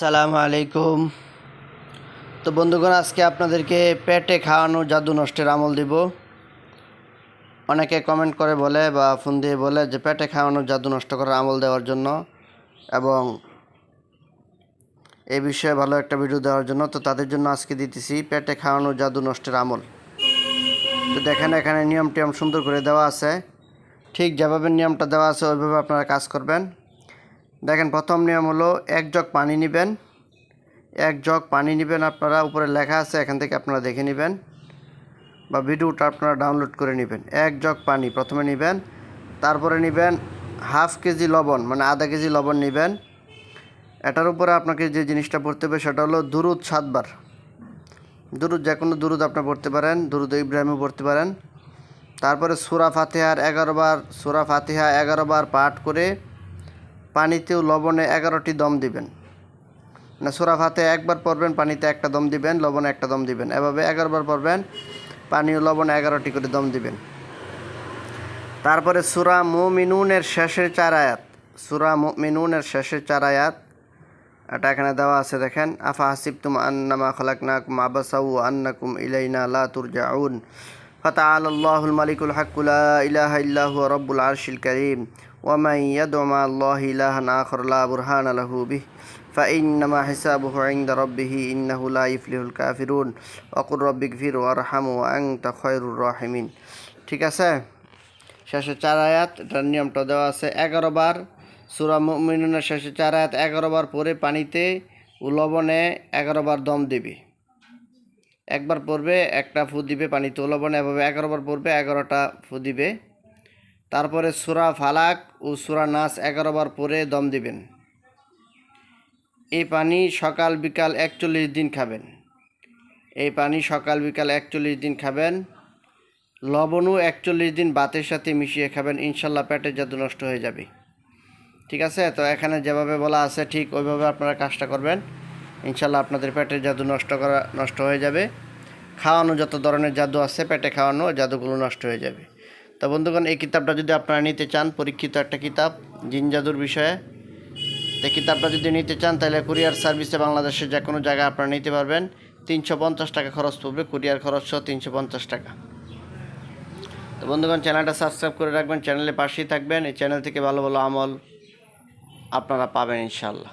আসসালামু আলাইকুম। তো বন্ধুগণ, আজকে আপনাদেরকে পেটে খাওয়ানো জাদু নষ্টের আমল দিব। অনেকে কমেন্ট করে বলে বা ফোন দিয়ে বলে যে পেটে খাওয়ানো জাদু নষ্ট করার আমল দেওয়ার জন্য এবং এই বিষয়ে ভালো একটা ভিডিও দেওয়ার জন্য। তো তাদের জন্য আজকে দিতেছি পেটে খাওয়ানো জাদু নষ্টের আমল। তো দেখেন, এখানে নিয়ম টিয়ম সুন্দর করে দেওয়া আছে। ঠিক যেভাবে নিয়মটা দেওয়া আছে ওইভাবে আপনারা কাজ করবেন। দেখেন, প্রথম নিয়ম হলো 1 জগ পানি নেবেন। 1 জগ পানি নেবেন, আপনারা উপরে লেখা আছে, এখান থেকে আপনারা দেখে নেবেন বা ভিডিওটা আপনারা ডাউনলোড করে নেবেন। 1 জগ পানি প্রথমে নেবেন, তারপরে নেবেন হাফ কেজি লবণ, মানে আধা কেজি লবণ নেবেন। এটার উপরে আপনাকে যে জিনিসটা পড়তে হবে সেটা হলো দুরুদ 7 বার। দুরুদ, যে কোনো দুরুদ আপনি পড়তে পারেন, দুরুদ ইব্রাহিমও পড়তে পারেন। তারপরে সূরা ফাতিহার 11 বার, সূরা ফাতিহা 11 বার পাঠ করে পানিতেও লবণে 11টি দম দিবেন। না, সূরা ফাতিহা একবার পড়বেন, পানিতে একটা দম দিবেন, লবণে একটা দম দিবেন। এভাবে 11 বার পড়বেন, পানি ও লবণে 11টি করে দম দিবেন। তারপরে সূরা মুমিনুনের শেষের 4 আয়াত, সূরা মুমিনুনের শেষের 4 আয়াত, এটা এখানে দেওয়া আছে। দেখেন, আফা হাসিবতুম আন্নামা খালাকনাকুম আবাসা ওয়া আন্নাকুম ইলাইনা লা তুরজাউন ফাতাআলাল্লাহুল মালিকুল হাক্কু লা ইলাহা ইল্লা হুয়া রাব্বুল আরশিল কারীম ওয়া মান ইয়াদউ মা'আল্লাহি ইলাহান আখার লা বুরহানা লাহু বিহি ফাইন্নামা হিসাবুহু ইনদা রাব্বিহি ইন্নাহু লা ইফলিহুল কাফিরুন ওয়া কুর রাব্বিগফির ওয়ারহাম ওয়া আনতা খায়রুর রাহিমিন। ঠিক আছে, শেষে 4 আয়াত, এটার নিয়মটা দেওয়া আছে। 11 বার সূরা মুমিনুনের শেষে 4 আয়াত 11 বার পরে পানিতে ও লবণে 11 বার দম দিবে। একবার পড়বে, একটা ফু দিবে পানিতে ও লবণে, এভাবে 11 বার পড়বে, 11টা ফু দিবে। তারপরে সূরা ফালাক ও সূরা নাস 11 বার পরে দম দিবেন। এই পানি সকাল বিকাল 41 দিন খাবেন। এই পানি সকাল বিকাল 41 দিন খাবেন। লবণও 41 দিন ভাতের সাথে মিশিয়ে খাবেন। ইনশাল্লাহ পেটের জাদু নষ্ট হয়ে যাবে। ঠিক আছে, তো এখানে যেভাবে বলা আছে ঠিক ওইভাবে আপনারা কাজটা করবেন। ইনশাল্লাহ আপনাদের পেটের জাদু নষ্ট হয়ে যাবে। খাওয়ানো যত ধরনের জাদু আছে, পেটে খাওয়ানো জাদুগুলো নষ্ট হয়ে যাবে। তো বন্ধুগণ, এই কিতাবটা যদি আপনারা নিতে চান, পরীক্ষিত একটা কিতাব জিন জাদুর বিষয়ে, তো কিতাবটা যদি নিতে চান তাহলে কুরিয়ার সার্ভিসে বাংলাদেশের যে কোনো জায়গায় আপনারা নিতে পারবেন। 350 টাকা খরচ পড়বে, কুরিয়ার খরচ সহ 350 টাকা। তো বন্ধুগণ, চ্যানেলটা সাবস্ক্রাইব করে রাখবেন, চ্যানেলের পাশেই থাকবেন। এই চ্যানেল থেকে ভালো ভালো আমল আপনারা পাবেন ইনশাআল্লাহ।